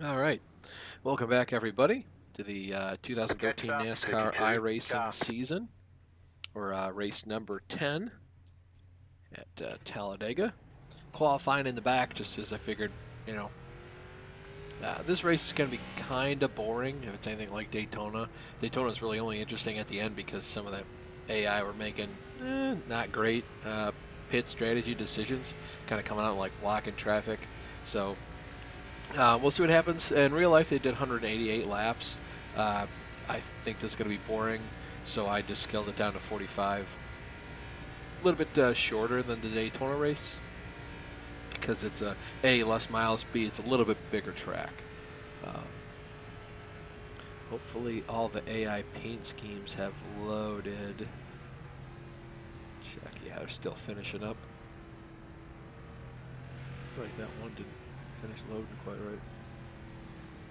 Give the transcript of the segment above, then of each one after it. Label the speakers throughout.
Speaker 1: All right. Welcome back, everybody, to the 2013 NASCAR iRacing season, or race number 10 at Talladega. Qualifying in the back, just as I figured, you know, this race is going to be kind of boring if it's anything like Daytona. Daytona is really only interesting at the end because some of the AI were making not great pit strategy decisions, kind of coming out like blocking traffic. So we'll see what happens. In real life, they did 188 laps. I think this is going to be boring, so I just scaled it down to 45. A little bit shorter than the Daytona race because it's A, less miles, B, it's a little bit bigger track. Um, hopefully all the AI paint schemes have loaded. Check, yeah, they're still finishing up. Like that one didn't finish loading quite right.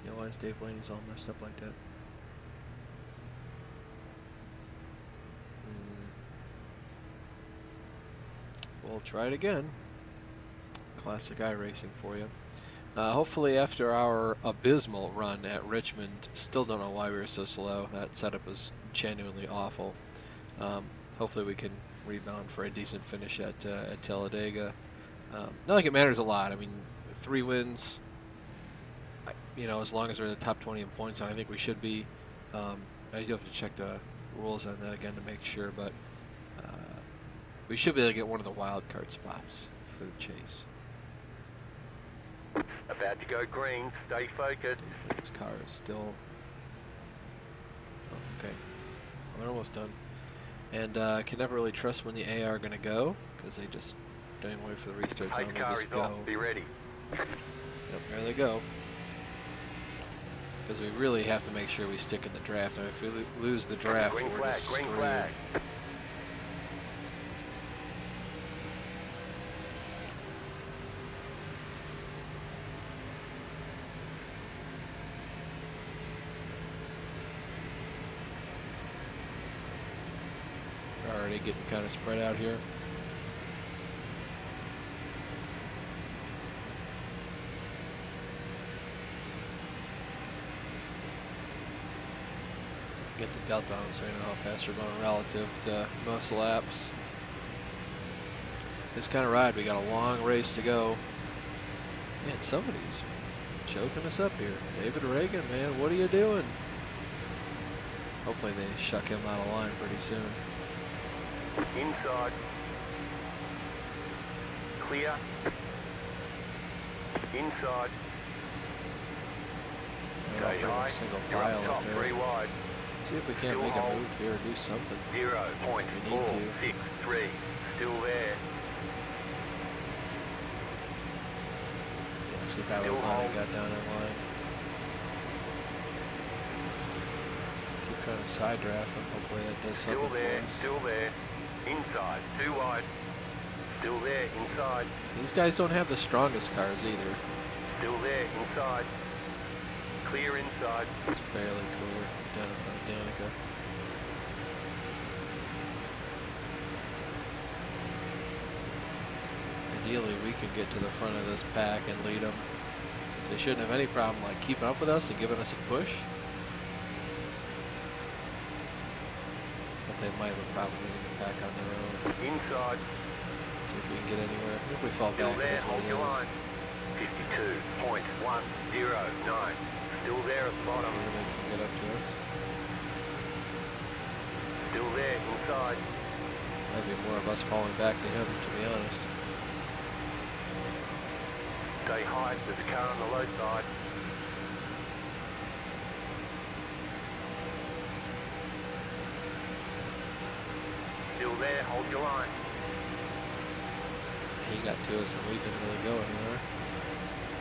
Speaker 1: You know why is Dave Blaney's all messed up like that? We'll try it again. Classic iRacing for you. Hopefully after our abysmal run at Richmond, still don't know why we were so slow. That setup was genuinely awful. Hopefully we can rebound for a decent finish at Talladega. Not like it matters a lot. I mean, 3 wins, you know, as long as we're in the top 20 in points, and I think we should be. I do have to check the rules on that again to make sure, but we should be able to get one of the wild card spots for the chase.
Speaker 2: About to go green, stay focused.
Speaker 1: This car is still... Oh, okay. Well, they're almost done. And can never really trust when the AI are going to go, because they just don't even wait for the restart zone. They just go.
Speaker 2: Be ready.
Speaker 1: Yep, there they go. Because we really have to make sure we stick in the draft. I mean, if we lose the draft, we're just screwed.
Speaker 2: Green flag.
Speaker 1: Already getting kind of spread out here. Get the belt on so you know how fast we're going relative to most laps. This kind of ride, we got a long race to go. Man, somebody's choking us up here. David Reagan, man, what are you doing? Hopefully they shuck him out of line pretty soon.
Speaker 2: Inside. Clear. Inside. Stay high.
Speaker 1: Single
Speaker 2: You're
Speaker 1: file
Speaker 2: up
Speaker 1: up
Speaker 2: top,
Speaker 1: there.
Speaker 2: 3 wide.
Speaker 1: See if we can't make a move here or do something.
Speaker 2: 0.463. Still there.
Speaker 1: Yeah, see how Ronnie got down in line. Keep trying to side draft him. Hopefully that does something for us.
Speaker 2: Still there. Inside. 2 wide. Still there. Inside.
Speaker 1: These guys don't have the strongest cars either.
Speaker 2: Still there. Inside. Clear inside.
Speaker 1: It's barely cooler down in front of Danica. Ideally, we could get to the front of this pack and lead them. They shouldn't have any problem like keeping up with us and giving us a push. But they might have a problem getting the pack on their own.
Speaker 2: Inside.
Speaker 1: See if we can get anywhere. If we fall
Speaker 2: Still
Speaker 1: back,
Speaker 2: there.
Speaker 1: that's what
Speaker 2: Hold
Speaker 1: it
Speaker 2: your
Speaker 1: is.
Speaker 2: line. 52.109. Still there at the bottom.
Speaker 1: They can get up to us.
Speaker 2: Still there. Inside.
Speaker 1: Might be more of us falling back to him, to be honest.
Speaker 2: Stay high. There's a car on the low side. Still there. Hold your line.
Speaker 1: He got to us and we didn't really go anywhere.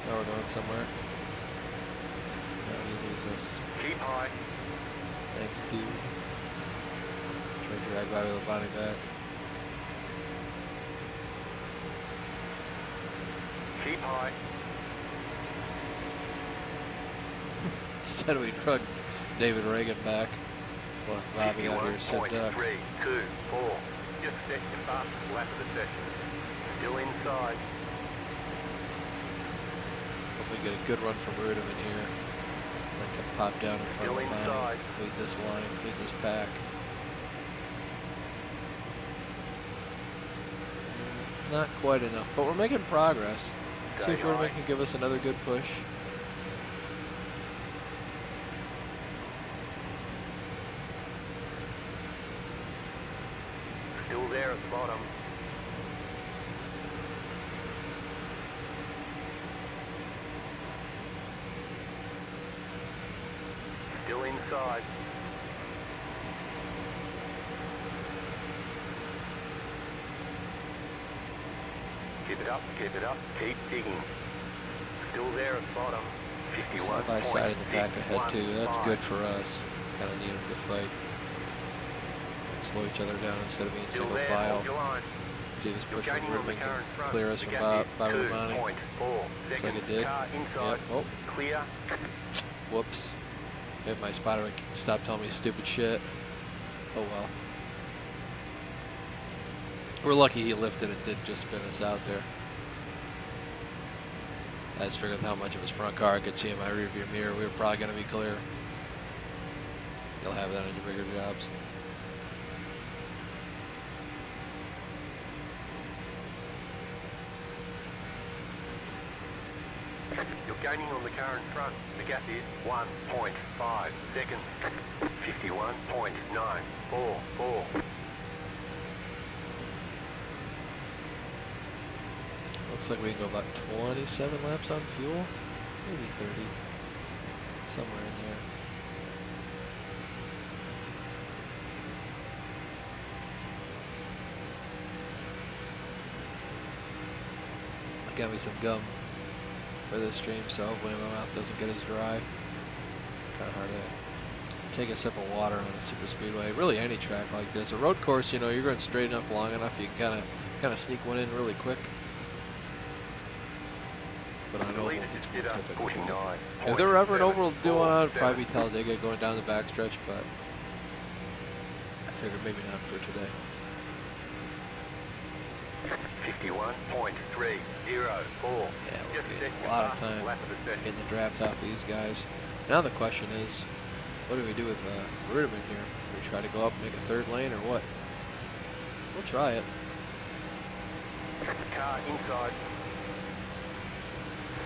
Speaker 1: Now we're going somewhere. No, he leaves us.
Speaker 2: Keep high.
Speaker 1: Thanks, dude. Try to drag by with the body back.
Speaker 2: Keep high.
Speaker 1: Instead we drug David Reagan back. Well, Bobby out here said duck.
Speaker 2: 3, 2, 4. Just set your fastest lap of the session. Still inside.
Speaker 1: if we get a good run from Rudem in here, I can pop down in front
Speaker 2: Still
Speaker 1: of the line,
Speaker 2: inside.
Speaker 1: lead this line, lead this pack. Not quite enough, but we're making progress. See if Rudem can give us another good push.
Speaker 2: Still there at the bottom. Still inside. Keep it up, keep it up, keep digging. Still there at the bottom. 51.
Speaker 1: Side by side in the pack ahead too. That's good for us. Kind of need them to fight. Slow each other down instead of being
Speaker 2: Still
Speaker 1: single
Speaker 2: there,
Speaker 1: file.
Speaker 2: hold your line.
Speaker 1: Do this
Speaker 2: You're
Speaker 1: push from
Speaker 2: gaining on the
Speaker 1: Rudem
Speaker 2: car in
Speaker 1: can
Speaker 2: front.
Speaker 1: clear us
Speaker 2: The
Speaker 1: from
Speaker 2: gap is
Speaker 1: Romani.
Speaker 2: 2.4
Speaker 1: Looks like it
Speaker 2: seconds.
Speaker 1: did.
Speaker 2: Car inside.
Speaker 1: Yep. Oh,
Speaker 2: Clear.
Speaker 1: whoops. Maybe my spotter stopped telling me stupid shit. Oh well. We're lucky he lifted it, didn't just spin us out there. I just figured with how much of his front car I could see in my rearview mirror, we were probably going to be clear. You'll have that on your bigger jobs.
Speaker 2: You're gaining on the car in front. The gap is 1.5 seconds. 51.944.
Speaker 1: Looks like we can go about 27 laps on fuel, maybe 30, somewhere in there. Got me some gum for this stream, so hopefully my mouth doesn't get as dry. Kind of hard to take a sip of water on a super speedway. Really, any track like this, a road course, you know, you're going straight enough, long enough, you can kind of sneak one in really quick. But on ovals, it's more difficult. If there were ever an oval to do one on, it'd probably be Talladega going down the backstretch, but I figured maybe not for today.
Speaker 2: 51.304.
Speaker 1: Yeah, we're getting a lot of time getting the draft off these guys. Now the question is, what do we do with Rudem in here? Do we try to go up and make a third lane or what? We'll try it.
Speaker 2: Car inside.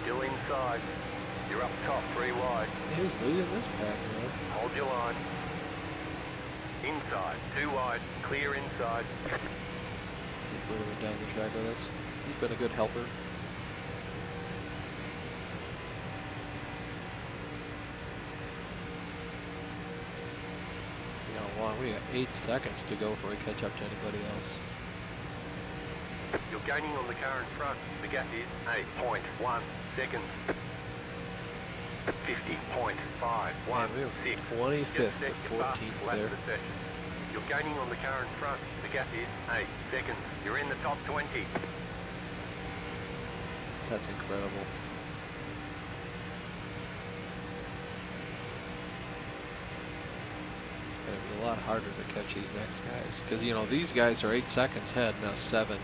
Speaker 2: Still inside. You're up top, 3 wide.
Speaker 1: Who's leading this pack, man?
Speaker 2: Hold your line. Inside, 2 wide. Clear inside.
Speaker 1: Take Rudem down the track with us. He's been a good helper. We got 8 seconds to go before we catch up to anybody else.
Speaker 2: You're gaining on the car in front. The gap is 8.1 seconds. 50.516.
Speaker 1: Man, we were from 25th to 14th there.
Speaker 2: You're gaining on the car in front. The gap is 8 seconds. You're in the top 20.
Speaker 1: That's incredible. It'll be a lot harder to catch these next guys because, you know, these guys are 8 seconds ahead, now 7,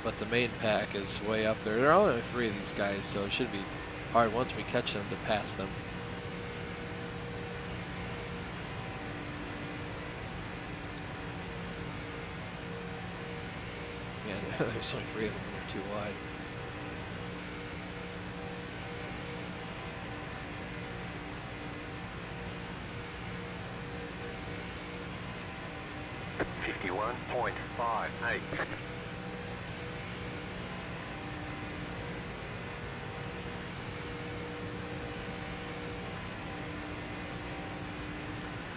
Speaker 1: but the main pack is way up there. There are only 3 of these guys, so it should be hard once we catch them to pass them. Yeah, there's only 3 of them that are too wide.
Speaker 2: .58.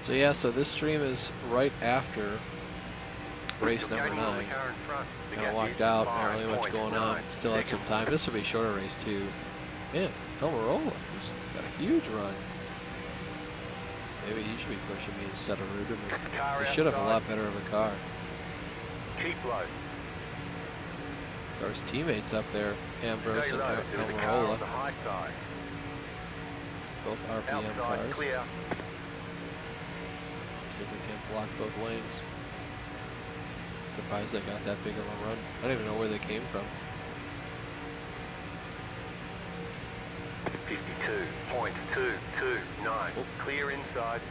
Speaker 1: So yeah, so this stream is right after race number 9. Kind of walked out, not really much going on. Still had some time. This will be a shorter race too. Man, Almirola, he's got a huge run. Maybe he should be pushing me instead of Rudem. He should have a lot better of a car.
Speaker 2: Keep low.
Speaker 1: There's teammates up there, Ambrose and Almirola. Both RPM cars.
Speaker 2: Clear.
Speaker 1: See if we can block both lanes. Surprised they got that big of a run. I don't even know where they came from.
Speaker 2: 52.229. Clear inside.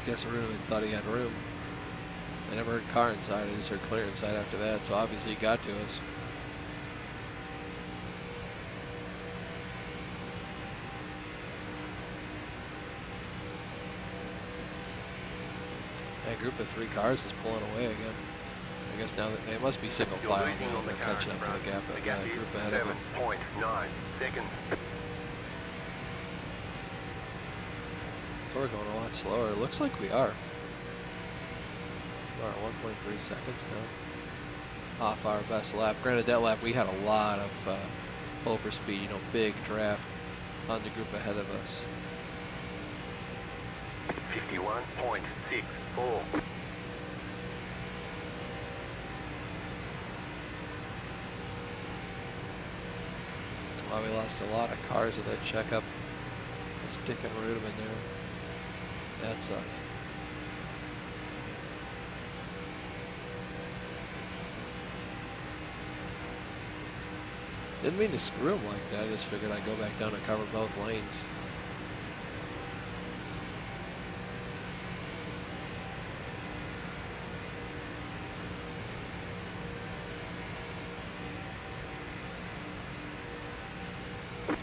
Speaker 1: Guess Ruben thought he had room. I never heard car inside, I just heard clear inside after that, so obviously he got to us. That group of 3 cars is pulling away again. I guess now that they must be single file now, and they're catching up to the gap of the group ahead of them.
Speaker 2: 7.9 seconds.
Speaker 1: We're going a lot slower. It looks like we are. We're at 1.3 seconds now. Off our best lap. Granted, that lap we had a lot of overspeed, you know, big draft on the group ahead of us.
Speaker 2: 51.64.
Speaker 1: Well, we lost a lot of cars at that checkup. Sticking Rudem in there. That sucks. Didn't mean to screw him like that. I just figured I'd go back down and cover both lanes.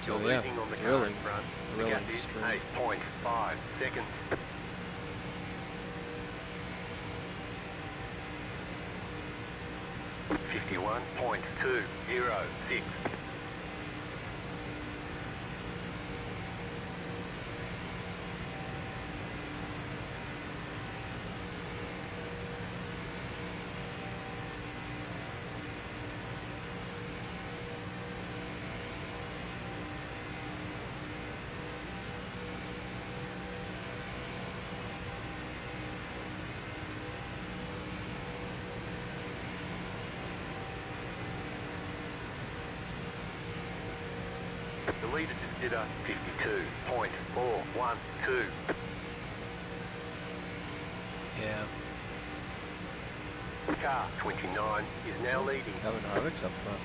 Speaker 2: You're
Speaker 1: Oh, yeah,
Speaker 2: leading on the car
Speaker 1: thrilling,
Speaker 2: in front. The
Speaker 1: thrilling
Speaker 2: gap is
Speaker 1: string.
Speaker 2: 8.5 seconds. .206. The leader just did a 52.412.
Speaker 1: Yeah,
Speaker 2: Car 29 is now leading.
Speaker 1: Kevin Harvick's up front.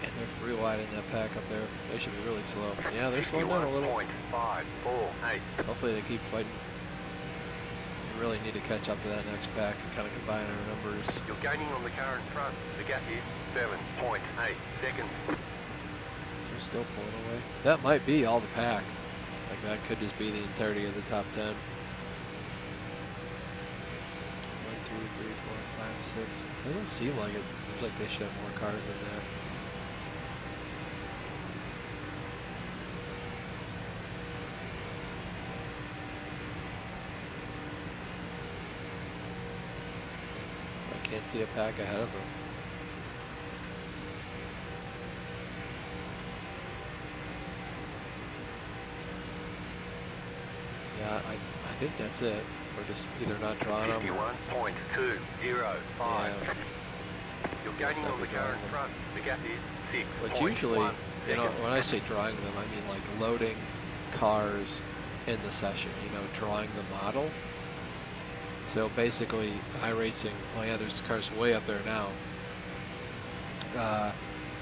Speaker 1: And they're 3 wide in that pack up there. They should be really slow. Yeah, they're slowing down a little.
Speaker 2: 51.548.
Speaker 1: Hopefully they keep fighting. We really need to catch up to that next pack and kind of combine our numbers.
Speaker 2: You're gaining on the car in front. The gap is 7.8 seconds.
Speaker 1: They're still pulling away. That might be all the pack. Like that could just be the entirety of the top 10. 1, 2, 3, 4, 5, 6. Doesn't seem like it. Seems like they should have more cars than that. I can't see a pack ahead of them. Yeah, I think that's it. We're just either not drawing them.
Speaker 2: 51.205. You're gaining on the car in front. The gap is 6.
Speaker 1: Which usually, you know, when I say drawing them, I mean like loading cars in the session, you know, drawing the model. So basically, iRacing, oh yeah, there's cars way up there now.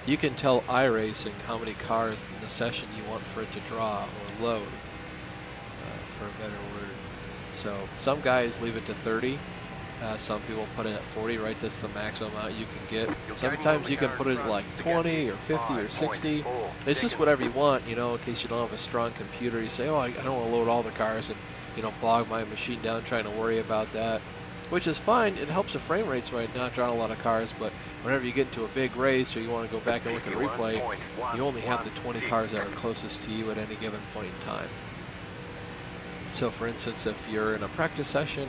Speaker 1: You can tell iRacing how many cars in the session you want for it to draw or load, for a better word. So some guys leave it to 30. Some people put it at 40, right? That's the maximum amount you can get. Sometimes you can put it at like 20 or 50 or 60. It's just whatever you want, you know, in case you don't have a strong computer. You say, oh, I don't want to load all the cars and, you know, bog my machine down trying to worry about that, which is fine. It helps the frame rates by not drawing a lot of cars, but whenever you get into a big race or you want to go back and look at a replay, you only have the 20 cars that are closest to you at any given point in time. So for instance, if you're in a practice session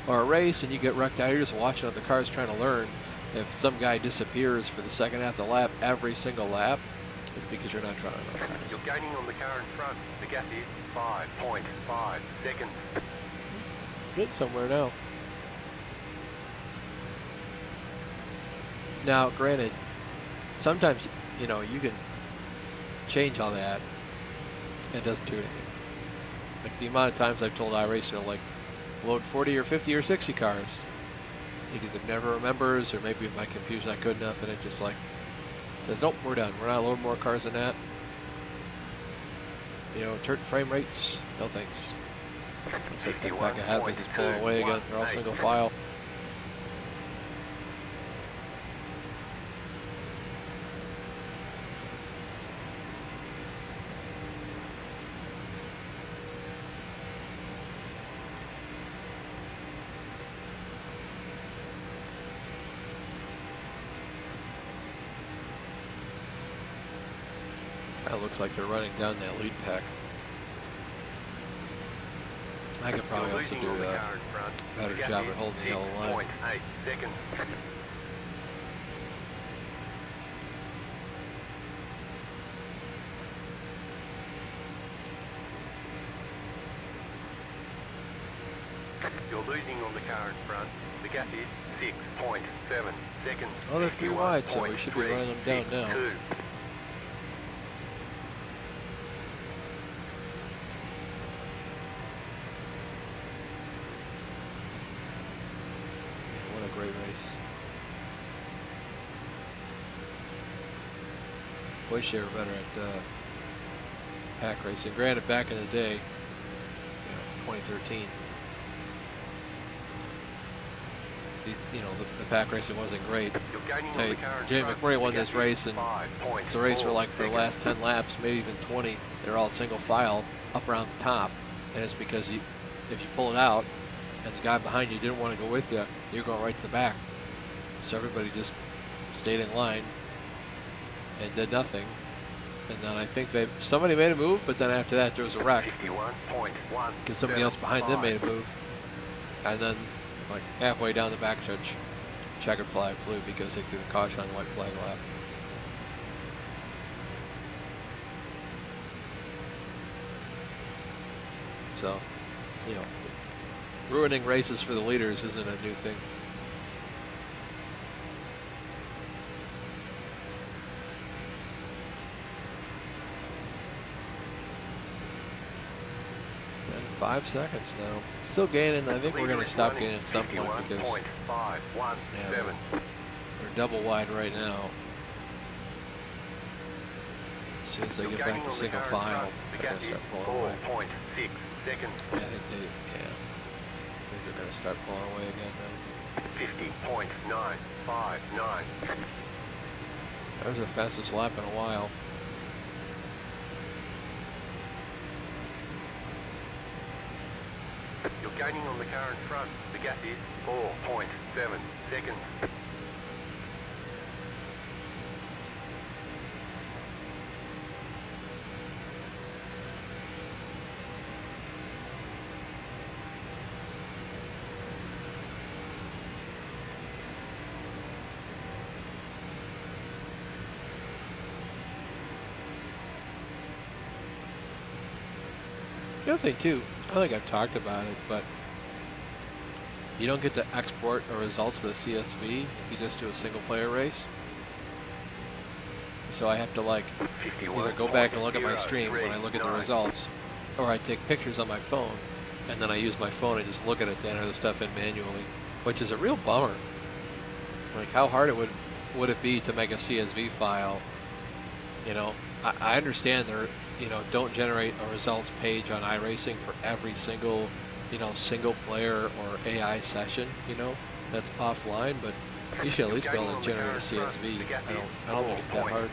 Speaker 1: or a race and you get wrecked out, you're just watching other cars trying to learn. If some guy disappears for the second half of the lap, every single lap, it's because you're not trying enough cars.
Speaker 2: You're gaining on the car in front. The gap is 5.5 seconds.
Speaker 1: Good somewhere now. Now, granted, sometimes, you know, you can change all that. It doesn't do anything. Like the amount of times I've told iRacer, like, load 40 or 50 or 60 cars. it either never remembers, or maybe my computer's not good enough, and it just like says, nope, we're done. We're not loading more cars than that. You know, certain frame rates, no thanks. Looks like that pack of Hadleys is pulling away again. They're all single file. That looks like they're running down that lead pack. I could probably also do a better job at holding the yellow line.
Speaker 2: You're losing on the car in front. The gap is 6.7 seconds.
Speaker 1: Oh, they're 3 wide, so we should be running them down now. What a great race. Wish they were better at pack racing. Granted, back in the day, 2013, the pack racing wasn't great. Jay McMurray won this race, and it's a race for the last 10 laps, maybe even 20. They're all single file up around the top, and it's because if you pull it out and the guy behind you didn't want to go with you, you're going right to the back. So everybody just stayed in line and did nothing. And then I think somebody made a move, but then after that there was a wreck because somebody else behind them made a move, and then like halfway down the backstretch, checkered flag flew because they threw the caution on white flag lap. So, ruining races for the leaders isn't a new thing. And 5 seconds now. Still gaining. I think we're going to stop gaining at some point because they're double wide right now. As soon as they get back to single file, they're going to start pulling away. I think they're going to start pulling away again now.
Speaker 2: 50.959.
Speaker 1: That was the fastest lap in a while.
Speaker 2: You're gaining on the car in front. The gap is 4.7 seconds.
Speaker 1: The other thing too, I think I've talked about it, but you don't get to export the results to the CSV if you just do a single player race. So I have to either go back and look at my stream when I look at the results, or I take pictures on my phone, and then I use my phone and just look at it to enter the stuff in manually, which is a real bummer. Like, how hard would it be to make a CSV file? I understand don't generate a results page on iRacing for every single, single player or AI session, that's offline, but you should at least be able to generate a CSV. I don't think it's that hard.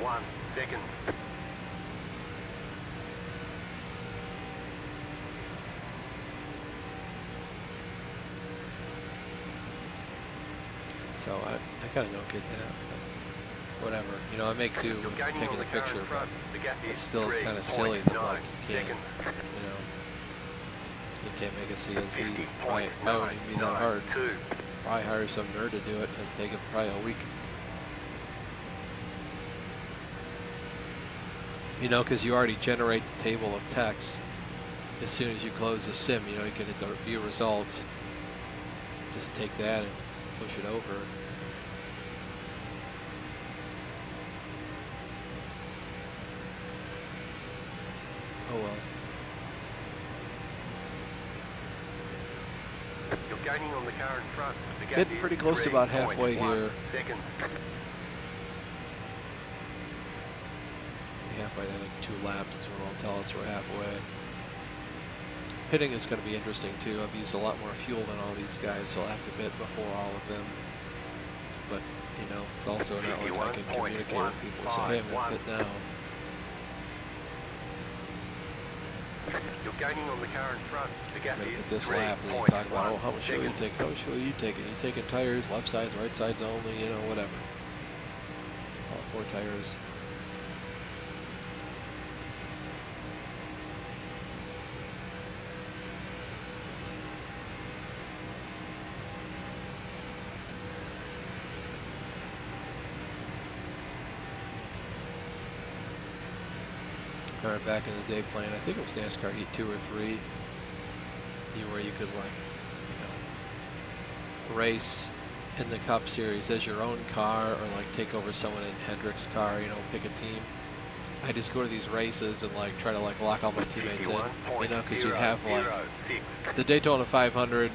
Speaker 1: So I kind of don't get that, but whatever. I make do with taking the picture, but it still is kind of silly that you can't make a CSV. Why would it be that hard? Probably hire some nerd to do it and take it probably a week. Because you already generate the table of text as soon as you close the sim. You can hit the view results. Just take that and push it over. Oh well.
Speaker 2: You're gaining on the car in front. The gap
Speaker 1: Getting
Speaker 2: is
Speaker 1: pretty close to about halfway
Speaker 2: 3.1
Speaker 1: here.
Speaker 2: seconds.
Speaker 1: Halfway, I think 2 laps will tell us we're halfway. Pitting is going to be interesting too. I've used a lot more fuel than all these guys, so I'll have to pit before all of them. But, you know, it's also not like I can communicate with people and say, hey, I'm going to pit now.
Speaker 2: You're gaining on the car in front. The gap is
Speaker 1: At this lap, and you talk about, oh, how much fuel you take? How much fuel are you taking? You taking tires, left sides, right sides only, you know, whatever. All 4 tires. Back in the day playing, I think it was NASCAR Heat 2 or 3, where you could, like, you know, race in the Cup Series as your own car, or like take over someone in Hendrick's car, you know, pick a team. I just go to these races and like try to like lock all my teammates in, you know, because you'd have like the Daytona 500.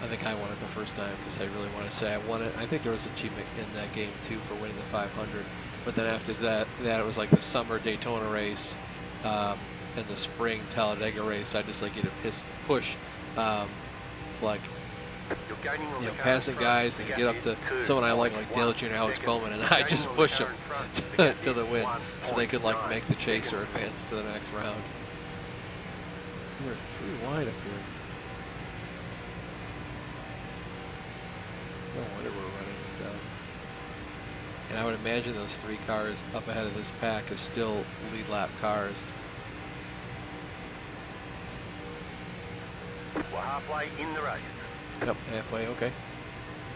Speaker 1: I think I won it the first time because I really want to say I won it. I think there was an achievement in that game too for winning the 500. But then after that it was like the summer Daytona race and the spring Talladega race. I just like get to push, like, you know, passing guys and get up to someone I like Dale Jr. Alex Bowman, and I just push them to the win so they could like make the chase or advance to the next round. We're 3 wide up here. No wonder we're running with that. And I would imagine those 3 cars up ahead of this pack is still lead lap cars.
Speaker 2: We're halfway in the race.
Speaker 1: Yep, halfway, okay.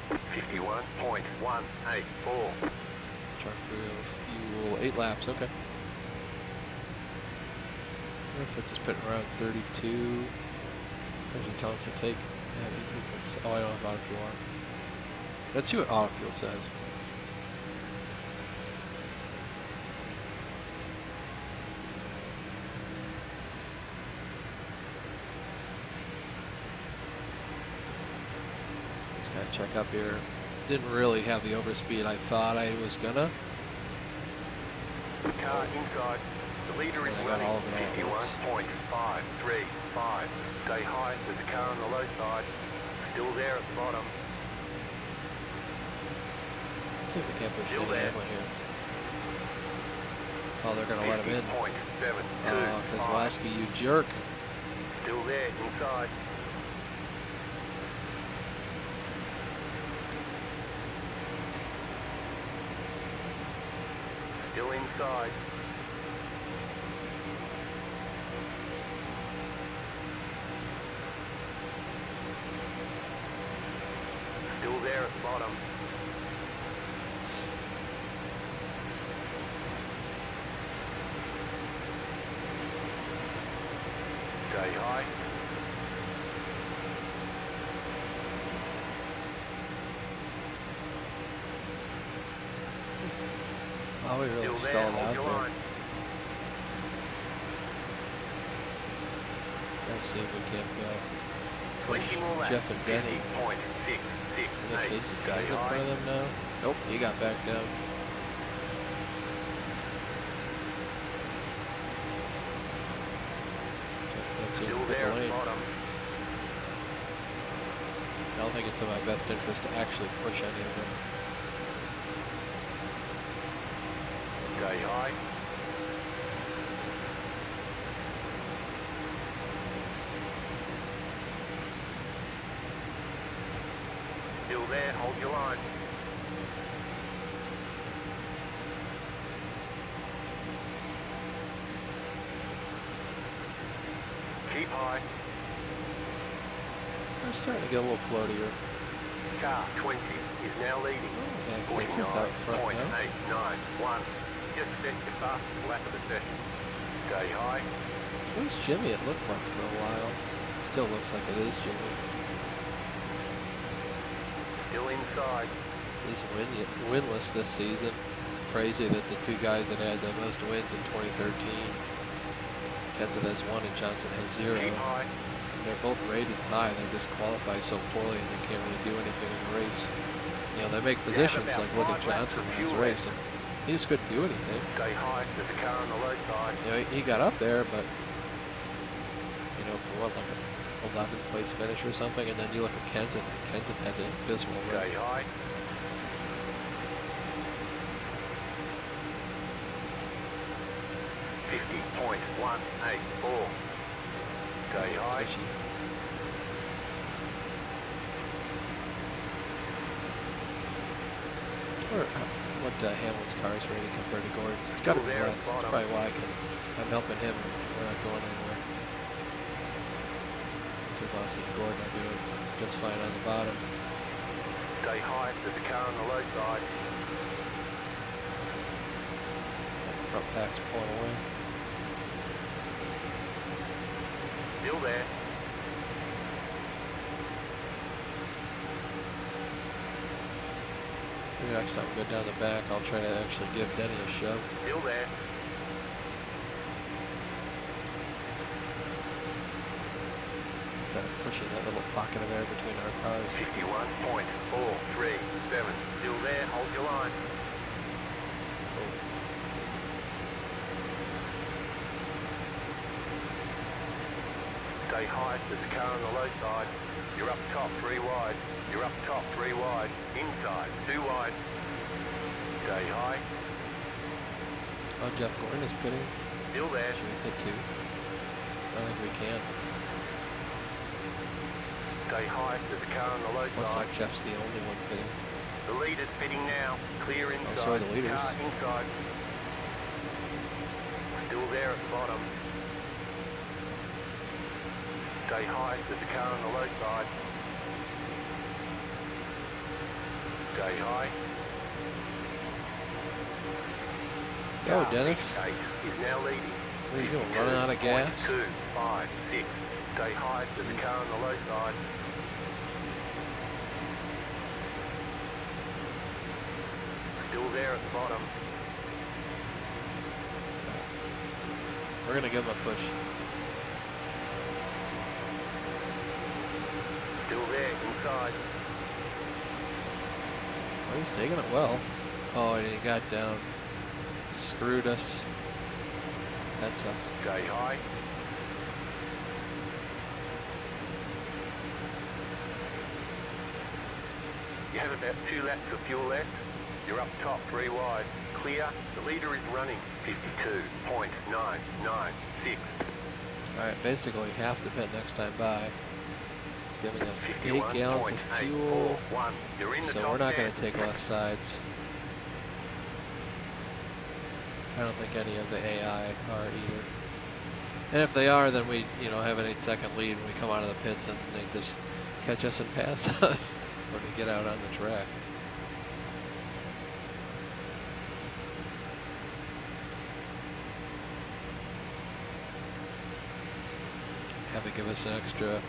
Speaker 2: 51.184.
Speaker 1: Char fuel, 8 laps, okay. That puts us pitting around 32. There's a tons to take. Yeah, oh, I don't have auto fuel on. Let's see what auto fuel says. Just gotta check up here. Didn't really have the overspeed I thought I was gonna.
Speaker 2: Car inside. The leader is running 51.535. Stay high with the car on the low side. Still there at the bottom.
Speaker 1: Let's see if we can't push any Hamlin here. Oh, they're gonna let him in. Oh, Kozlowski, you jerk.
Speaker 2: Still there inside. Still inside. Still there at the bottom. Stay high.
Speaker 1: Oh, we really stalled out there. Let's see if we can push Jeff and Benny. In the case the guys in front of them now. Nope, he got back down.
Speaker 2: Still there at the bottom.
Speaker 1: I don't think it's in my best interest to actually push any of them.
Speaker 2: Stay high. Still there, hold your line. Keep high.
Speaker 1: I'm starting to get a little floatier.
Speaker 2: Car 20 is now leading.
Speaker 1: Yeah, kids without front now.
Speaker 2: 49.891. Just set your fastest lap of the session. Stay high.
Speaker 1: Where's Jimmy? It looked like for a while. Still looks like it is Jimmy.
Speaker 2: Still inside.
Speaker 1: He's winless this season. Crazy that the 2 guys that had the most wins in 2013, Kenson has 1 and Johnson has 0.
Speaker 2: Keep high.
Speaker 1: they're both rated high. They just qualify so poorly and they can't really do anything in the race. You know, they make positions, like look at Johnson last race, and he just couldn't do anything.
Speaker 2: Stay high, there's a car on the low side.
Speaker 1: You know, he got up there, but, you know, for what, like a 11th place finish or something, and then you look at Kenseth, and Kenseth had an abysmal run.
Speaker 2: Stay high. .184. Stay high.
Speaker 1: Or what Hamlin's car is rated compared to Gordon's. It's got to be less. That's probably why I'm helping him and we're not going anywhere. Keselowski and Gordon are doing just fine on the bottom.
Speaker 2: Stay high, there's a car on the low side.
Speaker 1: The front pack's pulling away.
Speaker 2: Still there.
Speaker 1: Maybe like something good down the back. I'll try to actually give Denny a shove.
Speaker 2: Still there.
Speaker 1: Kind of pushing that little pocket of air between our cars.
Speaker 2: 51.437. Still there, hold your line. Stay high, there's a car on the low side. You're up top, 3 wide. You're up top, 3 wide. Inside, 2 wide. Stay high.
Speaker 1: Oh, Jeff Gordon is pitting.
Speaker 2: Still there.
Speaker 1: Should we pit too? I don't think we can.
Speaker 2: Stay high, there's a car on the low
Speaker 1: Looks
Speaker 2: side.
Speaker 1: like Jeff's the only one pitting.
Speaker 2: The leader's pitting now. Clear inside.
Speaker 1: Oh, sorry, the leaders.
Speaker 2: Car inside. Still there at the bottom. Stay high, there's a car on the low side. Stay high.
Speaker 1: Go, Dennis.
Speaker 2: Big Ace is now leading.
Speaker 1: What are you doing, running out of gas?
Speaker 2: 2, 5, 6. Stay high, there's a car on the low side. Still there at the bottom.
Speaker 1: We're going to give him a push.
Speaker 2: Still there, inside.
Speaker 1: Oh, he's taking it well. Oh, and he got down. Screwed us. That sucks.
Speaker 2: Stay high. You have about 2 laps of fuel left. You're up top, 3 wide. Clear. The leader is running. 52.996.
Speaker 1: Alright, basically half the pit next time by. It's giving us 8 gallons of fuel.
Speaker 2: You're in the
Speaker 1: So
Speaker 2: top
Speaker 1: we're not
Speaker 2: 10.
Speaker 1: going to take left sides. I don't think any of the AI are either. And if they are, then we, you know, have an 8-second lead when we come out of the pits and they just catch us and pass us when we get out on the track. Have to give us an extra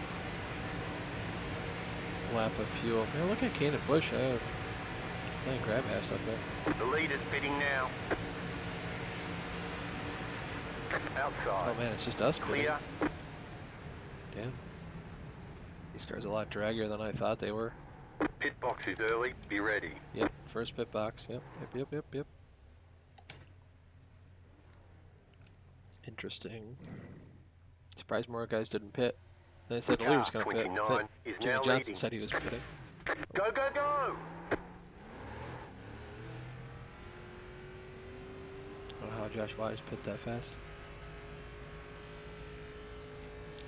Speaker 1: lap of fuel. Man, look at Kane and Busch. Playing grab ass up there.
Speaker 2: The leader's pitting now. Outside.
Speaker 1: Oh man, it's just us pitting.
Speaker 2: Clear.
Speaker 1: Damn. These cars are a lot draggier than I thought they were.
Speaker 2: Pit box is early. Be ready.
Speaker 1: Yep, first pit box. Yep. Interesting. Surprised more guys didn't pit. They said the leader was going to pit.
Speaker 2: 29 is
Speaker 1: Jimmy
Speaker 2: now
Speaker 1: Johnson
Speaker 2: leading.
Speaker 1: said he was pitting.
Speaker 2: Go, go, go!
Speaker 1: I don't know how Josh Wise pit that fast.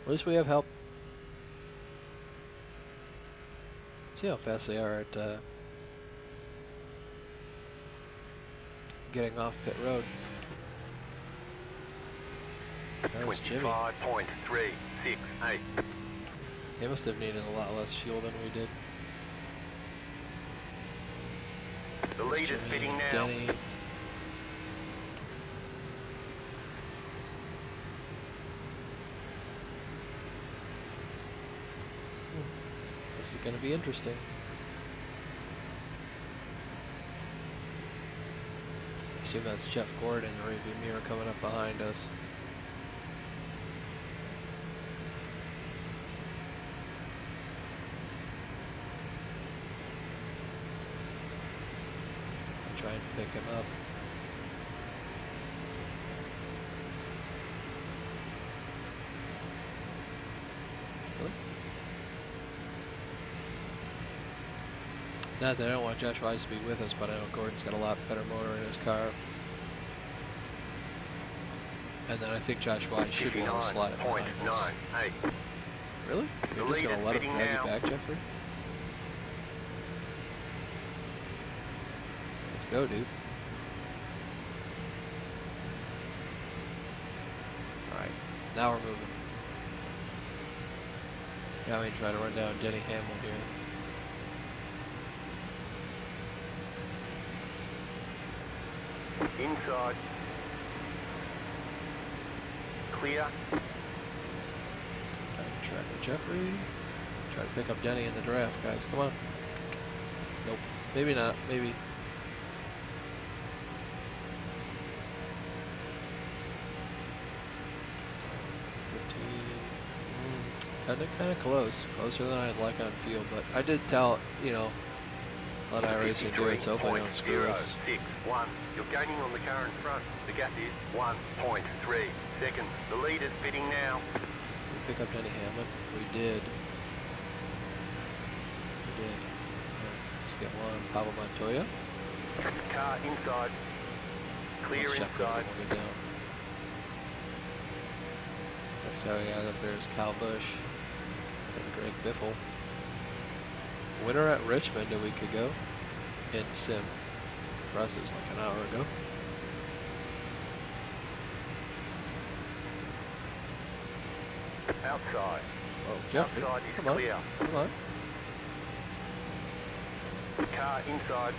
Speaker 1: At least we have help. See how fast they are at getting off pit road. That was Jimmy.
Speaker 2: 25.368.
Speaker 1: They must have needed a lot less fuel than we did.
Speaker 2: The leader's
Speaker 1: Jimmy,
Speaker 2: pitting now.
Speaker 1: Denny. This is going to be interesting. I assume that's Jeff Gordon in the review mirror coming up behind us. Not that I don't want Josh Wise to be with us, but I know Gordon's got a lot better motor in his car. And then I think Josh Wise should be able to slide it behind us.
Speaker 2: 59.98.
Speaker 1: Really? You're just going to let him drag you back, Jeffrey? Let's go, dude. Alright, now we're moving. Now we try to run down Denny Hamlin here.
Speaker 2: Inside. Clear.
Speaker 1: Track with Jeffrey. Try to pick up Denny in the draft, guys. Come on. Nope. Maybe not. Maybe. So, 15. Kind of close. Closer than I'd like on field, but I did tell, you know, let iRacing do it, so hopefully they don't screw us.
Speaker 2: 0.061. You're gaining on the car in front. The gap is 1.3 seconds. The lead is pitting now.
Speaker 1: We pick up Denny Hamlin. We did. Let's get one. Pablo Montoya.
Speaker 2: Car inside. Clear
Speaker 1: Jeff
Speaker 2: inside.
Speaker 1: Go down. That's how we got up there is Kyle Busch and Greg Biffle. Winner at Richmond a week ago in Sim. For us, it was like an hour ago.
Speaker 2: Outside.
Speaker 1: Oh, Jeffrey,
Speaker 2: Outside is
Speaker 1: come on,
Speaker 2: clear.
Speaker 1: come on.
Speaker 2: Car inside.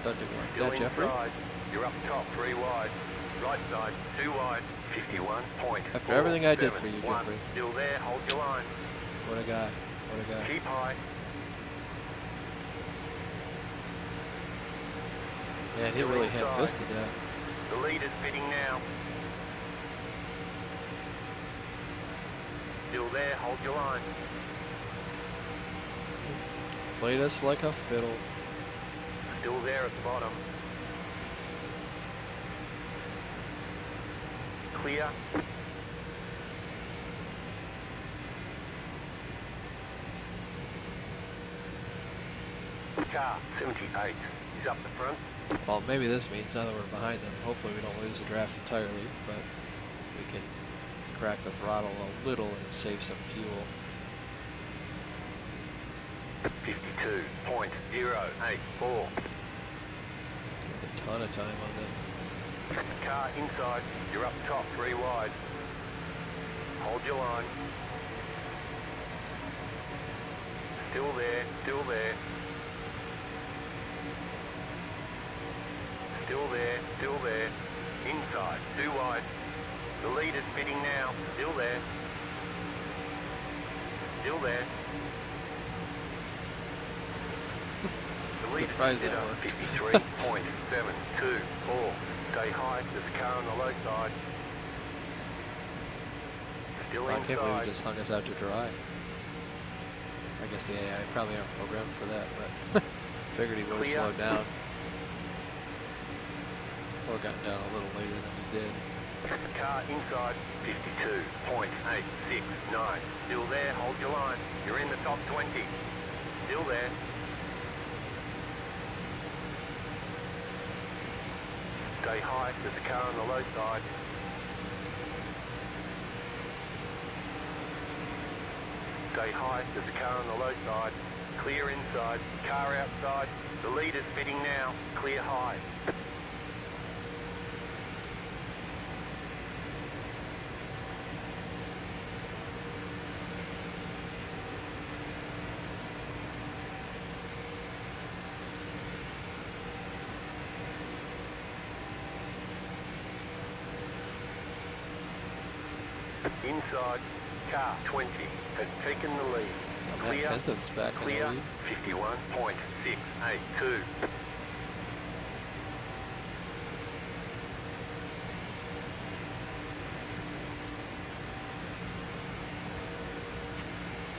Speaker 1: Don't do me like
Speaker 2: Still
Speaker 1: that, Jeffrey.
Speaker 2: inside. You're up top, 3 wide. Right side, 2 wide. 51.4.
Speaker 1: After everything I did for you, Jeffrey.
Speaker 2: Still there, hold your line.
Speaker 1: What a guy. What a guy.
Speaker 2: Keep high.
Speaker 1: Man, he really ham-fisted that.
Speaker 2: The lead is pitting now. Still there, hold your line.
Speaker 1: Played us like a fiddle.
Speaker 2: Still there at the bottom. Clear. Car 78 is up the front.
Speaker 1: Well, maybe this means now that we're behind them, hopefully we don't lose the draft entirely, but we can crack the throttle a little and save some fuel.
Speaker 2: 52.084.
Speaker 1: Get a ton of time on them.
Speaker 2: Car inside. You're up top, 3 wide. Hold your line. Still there, still there. Still there, still there. Inside, 2 wide. The lead is pitting now. Still there. Still there. The lead
Speaker 1: Surprised
Speaker 2: is
Speaker 1: that
Speaker 2: up
Speaker 1: worked.
Speaker 2: 53.724. Stay high. There's a car on the low side. Still
Speaker 1: I can't believe
Speaker 2: inside.
Speaker 1: he just hung us out to dry. I guess the AI probably aren't programmed for that, but figured he would have
Speaker 2: Clear.
Speaker 1: slowed down. Or gotten down a little later than he did.
Speaker 2: Car inside, 52.869. Still there, hold your line. You're in the top 20. Still there. Stay high, there's a car on the low side. Stay high, there's a car on the low side. Clear inside, car outside. The lead is pitting now, clear high. Inside, car 20 has taken the lead. Clear,
Speaker 1: Matt Kenseth's back in the
Speaker 2: clear,
Speaker 1: lead.
Speaker 2: 51.682.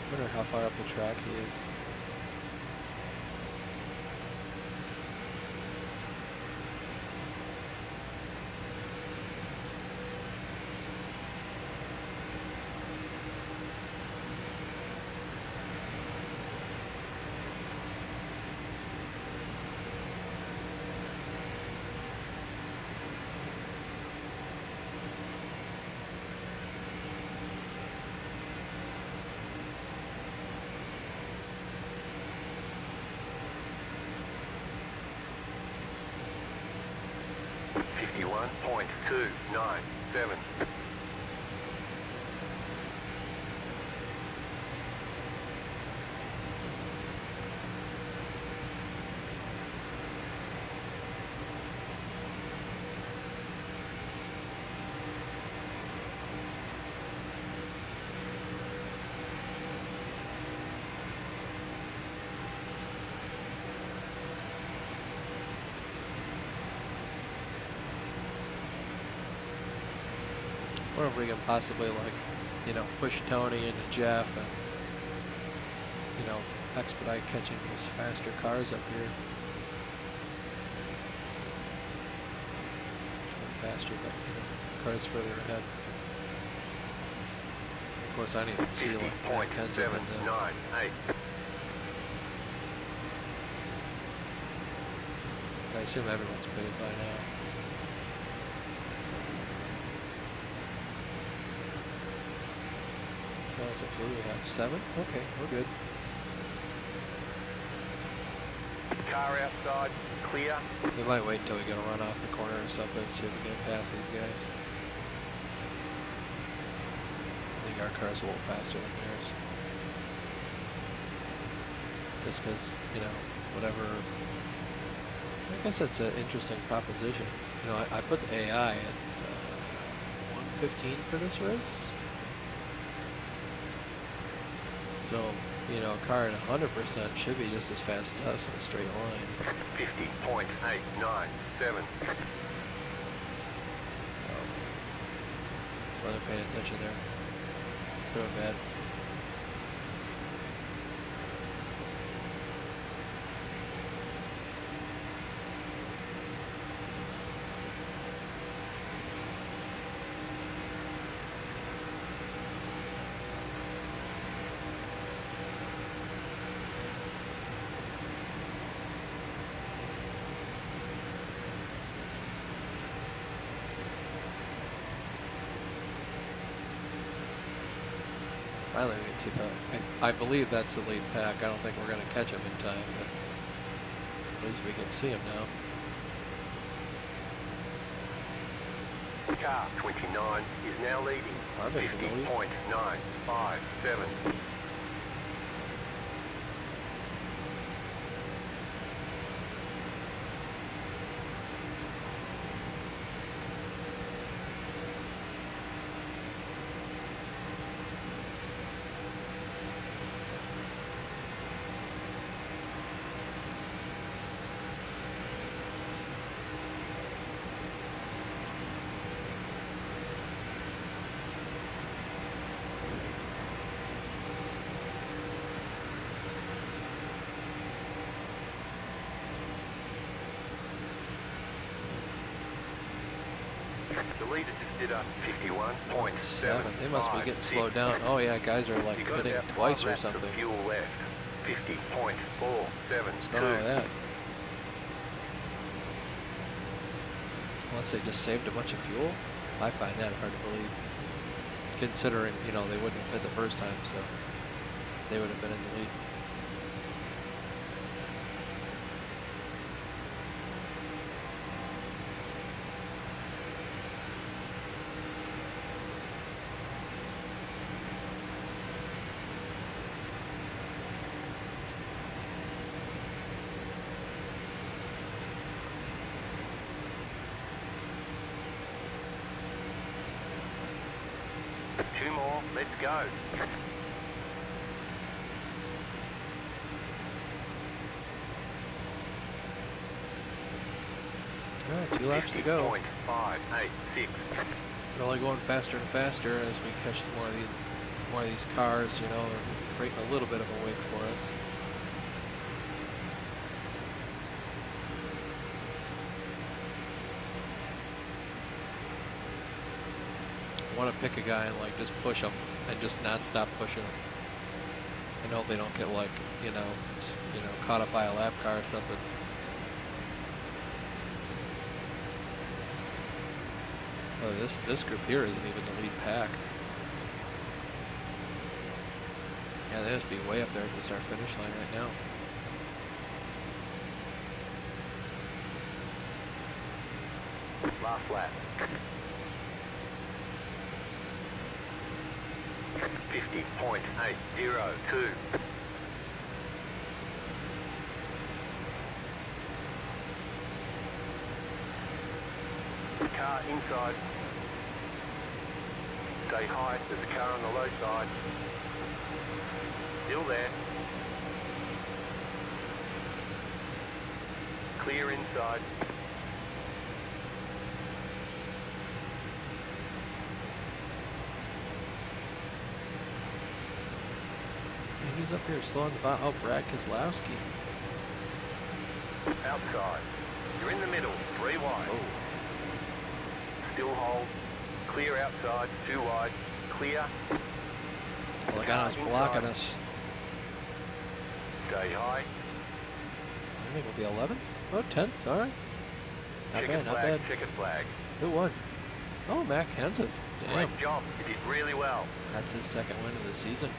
Speaker 1: I wonder how far up the track he is.
Speaker 2: 51.297.
Speaker 1: Or if we can possibly, like, you know, push Tony into Jeff and, you know, expedite catching these faster cars up here. Faster, but, you know, cars further ahead. Of course, I didn't even see, like, back ends of it. I assume everyone's pitted by now. Oh, it's absolutely have 7? Okay, we're good.
Speaker 2: Car outside, clear.
Speaker 1: We might wait until we get a run off the corner or something and see if we can pass these guys. I think our car's a little faster than theirs. Just because, you know, whatever. I guess that's an interesting proposition. You know, I put the AI at 115 for this race. So, you know, a car at 100% should be just as fast as us in a straight line.
Speaker 2: 50.897.
Speaker 1: Wasn't paying attention there. Doing bad. Finally, we can see that. I believe that's the lead pack. I don't think we're going to catch him in time, but at least we can see him now.
Speaker 2: Car 29 is now leading. 50.957. The leader just did a 51.7.
Speaker 1: They must be getting slowed down. Oh yeah, guys are like hitting twice or something.
Speaker 2: Fuel left. 50.472.
Speaker 1: What's going on with that? Unless they just saved a bunch of fuel? I find that hard to believe. Considering, you know, they wouldn't have hit the first time, so they would have been in the lead.
Speaker 2: Two more, let's go.
Speaker 1: Alright, 2 laps to go.
Speaker 2: 50.586.
Speaker 1: We're only going faster and faster as we catch some more of these cars, you know, they're creating a little bit of a wake for us. I want to pick a guy and like just push him and just not stop pushing him. And hope they don't get like, you know, caught up by a lap car or something. Oh, this group here isn't even the lead pack. Yeah, they must be way up there at the start-finish line right now.
Speaker 2: Last lap. 50.802. Car inside. Stay high, there's a car on the low side. Still there. Clear inside.
Speaker 1: And who's up here slowing the bottom? Oh, Brad Keselowski.
Speaker 2: Outside. You're in the middle, 3 wide.
Speaker 1: Oh.
Speaker 2: Still hold. Clear outside, 2 wide. Clear.
Speaker 1: Well, Logano's blocking us.
Speaker 2: Stay high.
Speaker 1: I think we'll be 11th? Oh, 10th, all right. Not
Speaker 2: Checkered
Speaker 1: bad, not
Speaker 2: flag,
Speaker 1: bad.
Speaker 2: checkered flag.
Speaker 1: Who won? Oh, Matt Kenseth. Damn.
Speaker 2: Great job. You did really well.
Speaker 1: That's his second win of the season.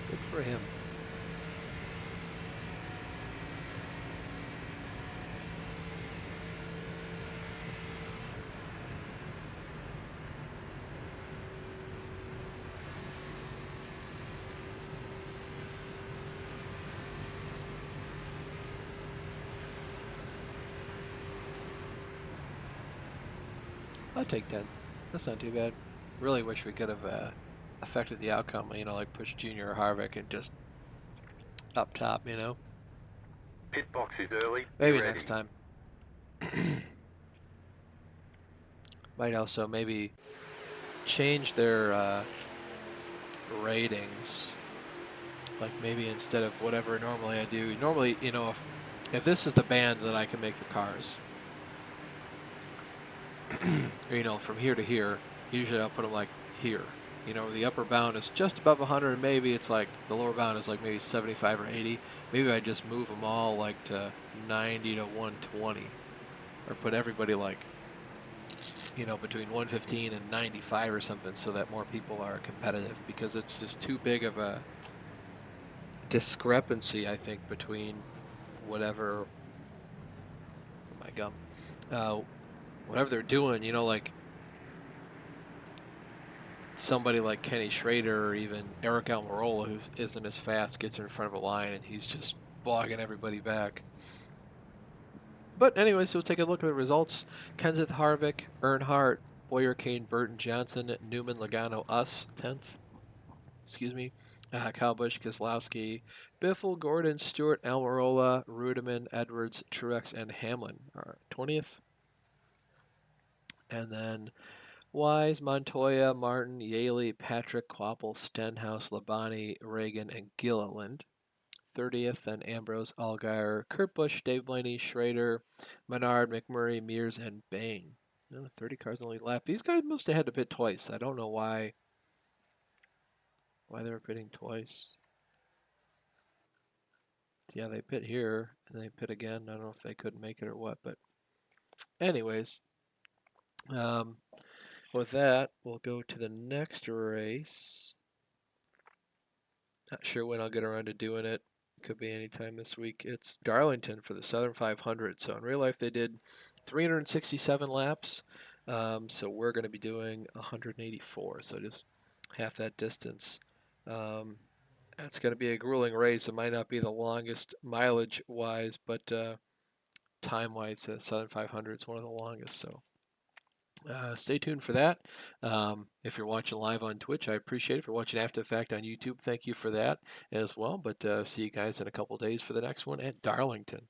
Speaker 1: Good for him. I'll take 10th. That's not too bad. Really wish we could have affected the outcome, you know, like push Junior or Harvick and just up top, you know.
Speaker 2: Pit box is early.
Speaker 1: Maybe
Speaker 2: Be ready.
Speaker 1: next time. Might also maybe change their ratings. Like maybe instead of whatever normally I do. Normally, you know, if this is the band that I can make the cars, or, you know, from here to here, usually I'll put them like here. You know, the upper bound is just above 100, and maybe it's like the lower bound is like maybe 75 or 80. Maybe I just move them all like to 90 to 120, or put everybody like, you know, between 115 and 95 or something, so that more people are competitive, because it's just too big of a discrepancy, I think, between whatever, oh my gum, whatever they're doing, you know, like somebody like Kenny Schrader or even Eric Almirola, who isn't as fast, gets in front of a line and he's just bogging everybody back. But anyways, we'll take a look at the results. Kenseth, Harvick, Earnhardt, Boyer, Kane, Burton, Johnson, Newman, Logano, us, 10th. Excuse me. Kyle Busch, Keselowski, Biffle, Gordon, Stewart, Almirola, Rudiman, Edwards, Truex, and Hamlin are 20th. And then Wise, Montoya, Martin, Yaley, Patrick, Quapple, Stenhouse, Labonte, Reagan, and Gilliland. 30th, and Ambrose, Allgaier, Kurt Busch, Dave Blaney, Schrader, Menard, McMurray, Mears, and Bain. 30 cars only lap. These guys must have had to pit twice. I don't know why they were pitting twice. Yeah, they pit here and they pit again. I don't know if they couldn't make it or what, but anyways, with that, we'll go to the next race. Not sure when I'll get around to doing it. Could be anytime this week. It's Darlington for the Southern 500. So in real life, they did 367 laps. So we're going to be doing 184. So just half that distance. That's going to be a grueling race. It might not be the longest mileage-wise, but time-wise, the Southern 500 is one of the longest. So stay tuned for that. If you're watching live on Twitch, I appreciate it. If you're watching after the fact on YouTube, thank you for that as well. But see you guys in a couple days for the next one at Darlington.